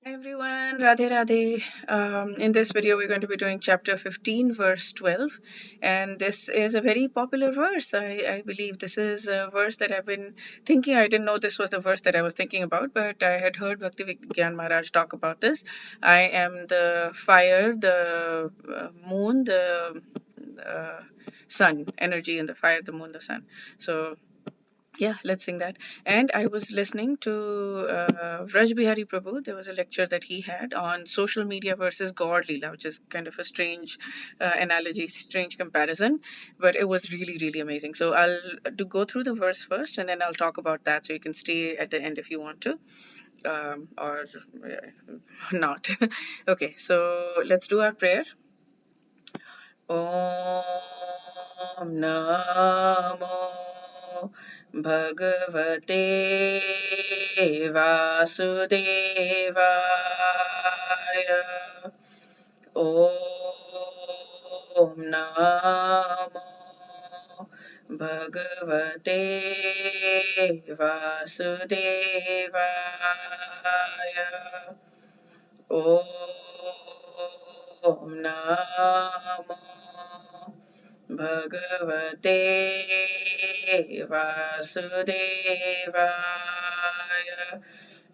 Everyone, Radhe Radhe. In this video, we're going to be doing chapter 15, verse 12. And this is a very popular verse. I believe this is a verse that I've been thinking. I didn't know this was the verse that I was thinking about, but I had heard Bhakti Vigyan Maharaj talk about this. I am the fire, the moon, the sun, energy in the fire, the moon, the sun. So yeah, let's sing that. And I was listening to Vraj Bihari Prabhu. There was a lecture that he had on social media versus God Leela, which is kind of a strange analogy, strange comparison, but it was really, really amazing. So I'll go through the verse first, and then I'll talk about that. So you can stay at the end if you want to, or not. Okay, so let's do our prayer. ॐ नमो भगवते वासुदेवाय ॐ नमो भगवते वासुदेवाय ॐ नमो भगवते वासुदेवाय.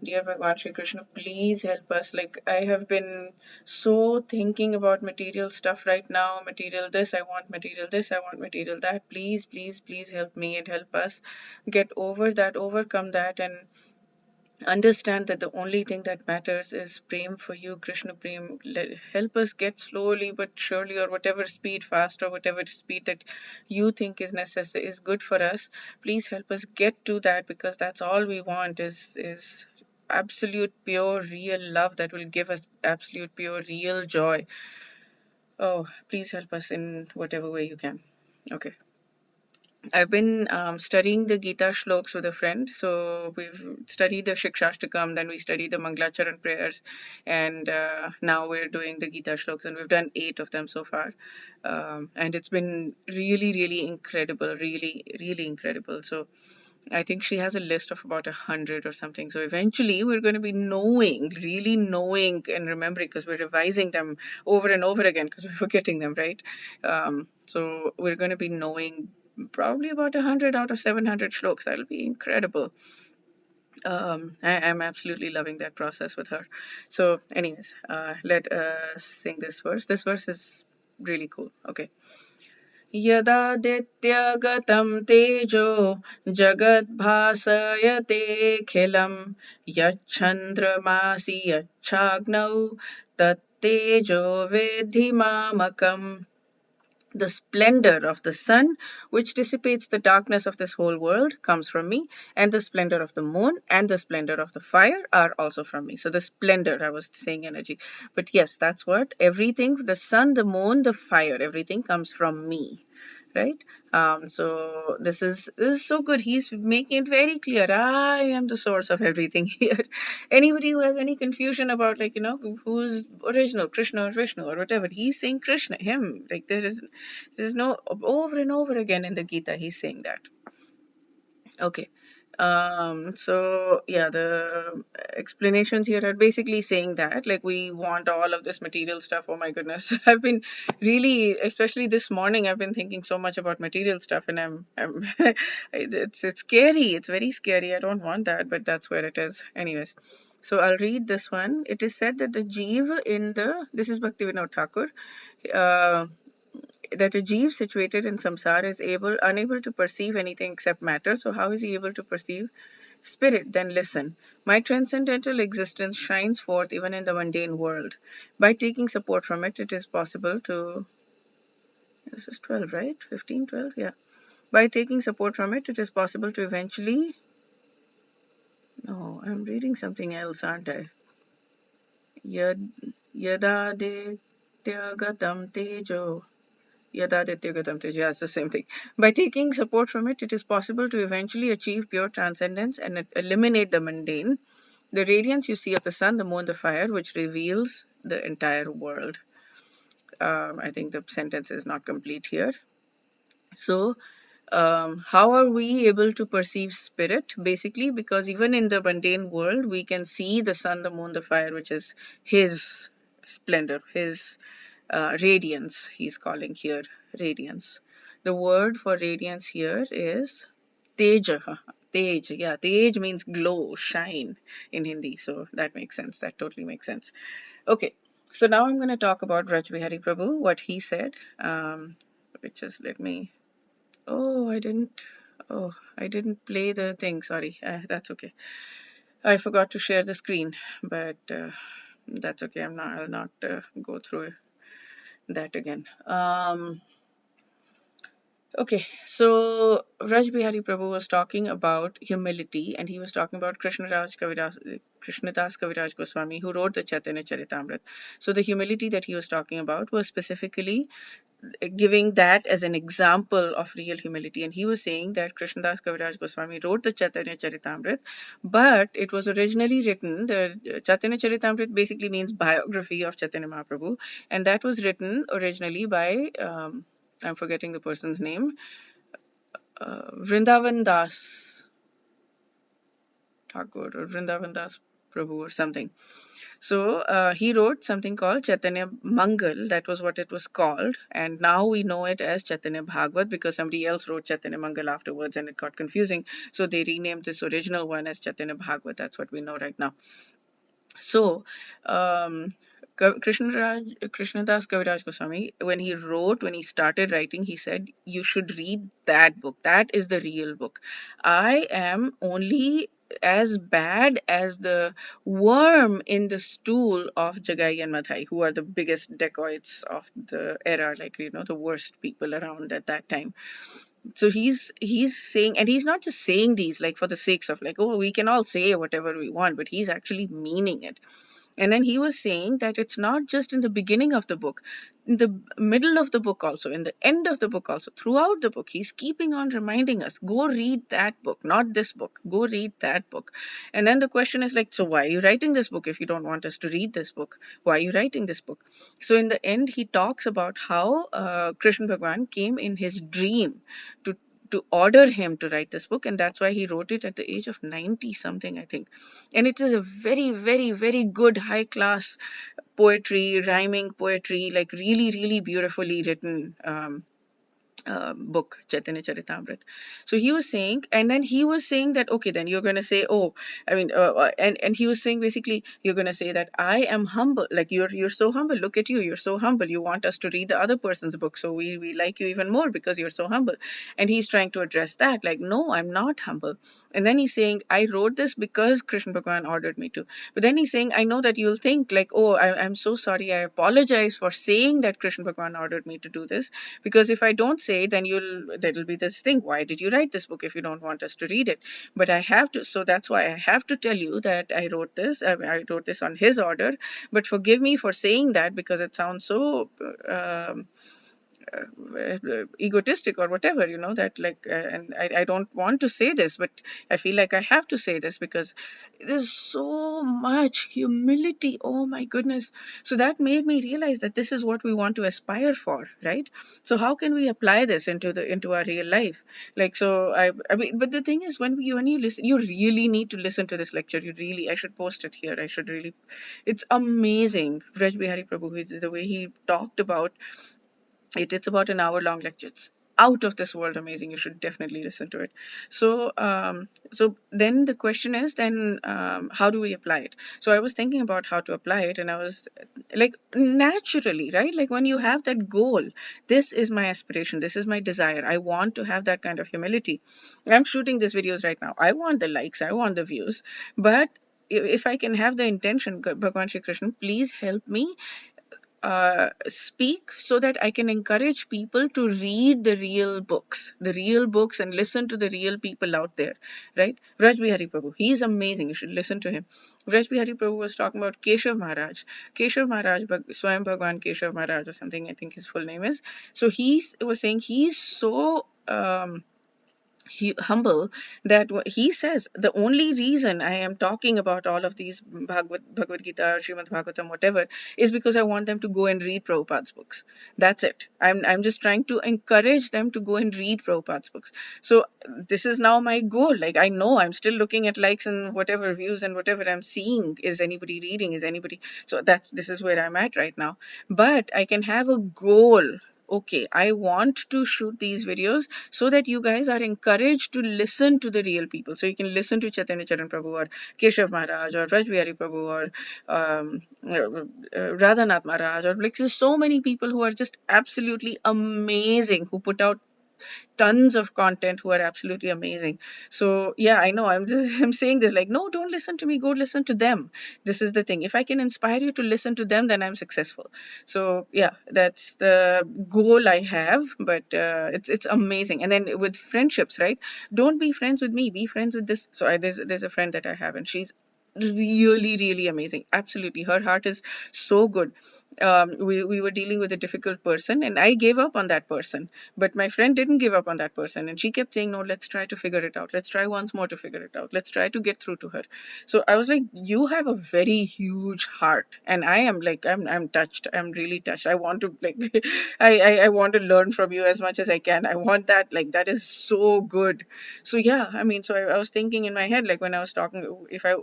Dear Bhagwan Shri Krishna, please help us. Like, I have been so thinking about material stuff right now. Material this, I want material this, I want material that. Please, please, please help me and help us get over that, overcome that, and understand that the only thing that matters is prem for you, Krishna prem. Help us get slowly but surely, or whatever speed, fast or whatever speed that you think is necessary, is good for us. Please help us get to that, because that's all we want is absolute pure real love that will give us absolute pure real joy. Oh, please help us in whatever way you can. Okay. I've been studying the Gita shloks with a friend. So we've studied the Shikshashtakam, then we studied the Mangalacharan prayers, and now we're doing the Gita shloks, and we've done 8 of them so far. And it's been really, really incredible, really, really incredible. So I think she has a list of about 100 or something. So eventually we're going to be knowing, really knowing and remembering, because we're revising them over and over again because we're forgetting them, right? So we're going to be knowing probably about 100 out of 700 shloks. That'll be incredible. I'm absolutely loving that process with her. So, anyways, let us sing this verse. This verse is really cool. Okay. यदादित्यगतं तेजो जगद्भासयतेऽखिलं यच्चन्द्रमासि यच्छाग्नौ तत्तेजो विद्धि मामकम्. The splendor of the sun, which dissipates the darkness of this whole world, comes from me, and the splendor of the moon and the splendor of the fire are also from me. So the splendor, I was saying energy. But yes, that's what everything, the sun, the moon, the fire, everything comes from me. Right. So this is so good. He's making it very clear. I am the source of everything here. Anybody who has any confusion about, like, who's original, Krishna or Vishnu or whatever, he's saying Krishna, him. Like, there's no, over and over again in the Gita he's saying that. Okay. So yeah, the explanations here are basically saying that, like, we want all of this material stuff. Oh my goodness. I've been really, especially this morning, I've been thinking so much about material stuff, and I'm it's scary. It's very scary. I don't want that, but that's where it is. Anyways. So I'll read this one. It is said that the Jeev this is Bhaktivinoda Thakur, uh, that a jeev situated in samsara is unable to perceive anything except matter. So how is he able to perceive spirit? Then listen. My transcendental existence shines forth even in the mundane world. By taking support from it, it is possible to. This is 12, right? 15, 12? Yeah. By taking support from it, it is possible to eventually. No, I'm reading something else, aren't I? Yada tejo. Yadaditya yeah, it's the same thing. By taking support from it, it is possible to eventually achieve pure transcendence and eliminate the mundane, the radiance you see of the sun, the moon, the fire, which reveals the entire world. I think the sentence is not complete here. So, How are we able to perceive spirit? Basically, because even in the mundane world, we can see the sun, the moon, the fire, which is his splendor, his radiance. He's calling here radiance. The word for radiance here is Tej. Tej, yeah, Tej means glow, shine in Hindi. So that makes sense. That totally makes sense. Okay, so now I'm going to talk about Raj Bihari Prabhu, what he said, which is, let me, oh, I didn't play the thing. Sorry, that's okay. I forgot to share the screen, but that's okay. I'll not go through that again. Okay, so Raj Bihari Prabhu was talking about humility, and he was talking about Krishnadas Kaviraj Goswami, who wrote the Chaitanya Charitamrita. So the humility that he was talking about was specifically giving that as an example of real humility. And he was saying that Krishnadas Kaviraj Goswami wrote the Chaitanya Charitamrita, but it was originally written, the Chaitanya Charitamrita basically means biography of Chaitanya Mahaprabhu, and that was written originally by, I'm forgetting the person's name, Vrindavan Das Thakur or Vrindavan Das Prabhu or something. So he wrote something called Chaitanya Mangal. That was what it was called. And now we know it as Chaitanya Bhagavad because somebody else wrote Chaitanya Mangal afterwards and it got confusing. So they renamed this original one as Chaitanya Bhagavad. That's what we know right now. So, Krishnadas Kaviraj Goswami, when he started writing, he said, you should read that book. That is the real book. I am only as bad as the worm in the stool of Jagai and Madhai, who are the biggest dacoits of the era, like, the worst people around at that time. So he's saying, and he's not just saying these like for the sakes of like, oh, we can all say whatever we want, but he's actually meaning it. And then he was saying that it's not just in the beginning of the book, in the middle of the book also, in the end of the book also, throughout the book, he's keeping on reminding us, go read that book, not this book, go read that book. And then the question is like, so why are you writing this book if you don't want us to read this book? Why are you writing this book? So in the end, he talks about how Krishna Bhagwan came in his dream to order him to write this book, and that's why he wrote it at the age of 90 something, I think. And it is a very, very, very good high class poetry, rhyming poetry, like really, really beautifully written book, Chaitanya Charitamrita. So he was saying, and then he was saying that, okay, then you're going to say, oh, I mean, and he was saying basically, you're going to say that I am humble, like you're so humble. Look at you, you're so humble. You want us to read the other person's book, so we like you even more because you're so humble. And he's trying to address that, like, no, I'm not humble. And then he's saying, I wrote this because Krishna Bhagwan ordered me to. But then he's saying, I know that you'll think like, oh, I'm so sorry. I apologize for saying that Krishna Bhagwan ordered me to do this, because if I don't say, then there'll be this thing, why did you write this book if you don't want us to read it? But I have to, so that's why I have to tell you that I wrote this. I wrote this on his order, but forgive me for saying that because it sounds so egotistic or whatever, that like, and I don't want to say this, but I feel like I have to say this because there's so much humility. Oh my goodness. So that made me realize that this is what we want to aspire for, right? So how can we apply this into our real life? Like, so I mean, but the thing is, when you listen, you really need to listen to this lecture. I should post it here. It's amazing. Raj Bihari Prabhu, the way he talked about it's about an hour long lecture. It's out of this world amazing. You should definitely listen to it. So so then the question is, then how do we apply it? So I was thinking about how to apply it, and I was like, naturally, right? Like when you have that goal, this is my aspiration, this is my desire, I want to have that kind of humility. I'm shooting these videos right now, I want the likes, I want the views, but if I can have the intention, Bhagwan Shri Krishna, please help me speak so that I can encourage people to read the real books and listen to the real people out there, right? Raj Bihari Prabhu, he's amazing. You should listen to him. Raj Bihari Prabhu was talking about Keshav Maharaj. Keshav Maharaj, Swami Bhagwan Keshav Maharaj or something, I think his full name is. So he was saying he's so humble, that he says the only reason I am talking about all of these Bhagavad Gita, Srimad Bhagavatam, whatever, is because I want them to go and read Prabhupada's books. That's it. I'm just trying to encourage them to go and read Prabhupada's books. So this is now my goal. Like, I know I'm still looking at likes and whatever views and whatever I'm seeing. Is anybody reading? Is anybody? So this is where I'm at right now. But I can have a goal. Okay, I want to shoot these videos so that you guys are encouraged to listen to the real people. So you can listen to Chaitanya Charan Prabhu or Keshav Maharaj or Rajbihari Prabhu or Radhanath Maharaj, or like there's so many people who are just absolutely amazing, who put out tons of content, who are absolutely amazing. So yeah, I know I'm saying this like, no, don't listen to me, go listen to them. This is the thing. If I can inspire you to listen to them, then I'm successful. So yeah, that's the goal I have. But it's amazing. And then with friendships, right? Don't be friends with me, be friends with this. So there's a friend that I have, and she's really amazing. Absolutely, her heart is so good. We were dealing with a difficult person, and I gave up on that person, but my friend didn't give up on that person, and she kept saying, no, let's try to figure it out, let's try once more to figure it out, let's try to get through to her. So I was like, you have a very huge heart, and I am like, I'm touched. I'm really touched. I want to like I want to learn from you as much as I can. I want that. Like, that is so good. So yeah, I mean, so I was thinking in my head, like, when I was talking, if I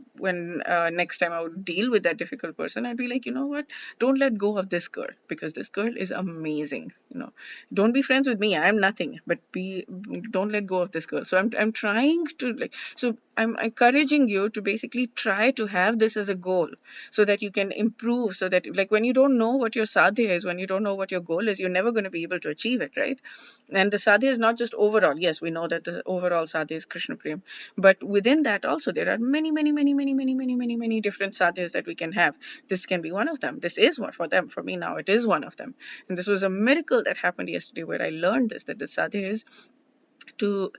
when next time I would deal with that difficult person, I'd be like, you know what? Don't let go of this girl, because this girl is amazing. Don't be friends with me. I'm nothing. But don't let go of this girl. So I'm trying to like. So I'm encouraging you to basically try to have this as a goal, so that you can improve. So that, like, when you don't know what your sadhya is, when you don't know what your goal is, you're never going to be able to achieve it, right? And the sadhya is not just overall. Yes, we know that the overall sadhya is Krishna prem, but within that also there are many different sadhyas that we can have. This can be one of them. This is one for them. For me now, it is one of them. And this was a miracle that happened yesterday, where I learned this, that the sadhya is to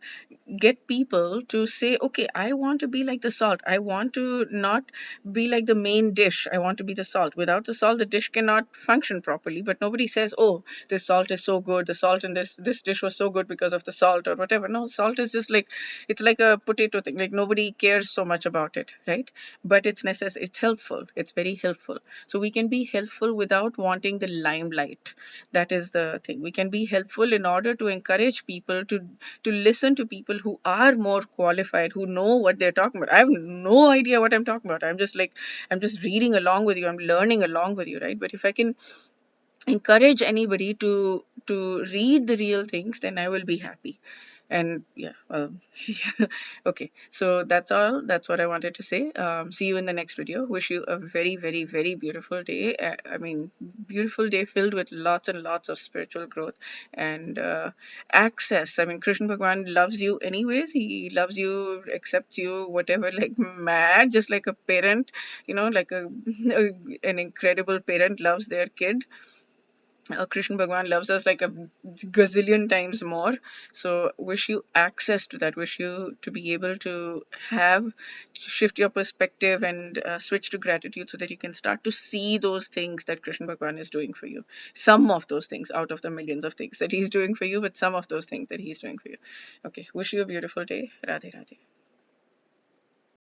get people to say, okay, I want to be like the salt. I want to not be like the main dish. I want to be the salt. Without the salt, the dish cannot function properly. But nobody says, oh, this salt is so good. The salt in this dish was so good because of the salt or whatever. No, salt is just like, it's like a potato thing. Like, nobody cares so much about it, right? But it's necessary. It's helpful. It's very helpful. So we can be helpful without wanting the limelight. That is the thing. We can be helpful in order to encourage people to listen to people who are more qualified, who know what they're talking about. I have no idea what I'm talking about. I'm just like, I'm just reading along with you. I'm learning along with you, right? But if I can encourage anybody to read the real things, then I will be happy. And yeah, well, yeah. Okay, so that's all. That's what I wanted to say. See you in the next video. Wish you a very beautiful day. I mean, beautiful day filled with lots and lots of spiritual growth and access. I mean, Krishna Bhagwan loves you anyways. He loves you, accepts you, whatever, like mad, just like a parent, like an incredible parent loves their kid. Krishna Bhagwan loves us like a gazillion times more. So wish you access to that. Wish you to be able to shift your perspective and switch to gratitude, so that you can start to see those things that Krishna Bhagwan is doing for you. Some of those things out of the millions of things that he's doing for you, but some of those things that he's doing for you. Okay, wish you a beautiful day. Radhe Radhe.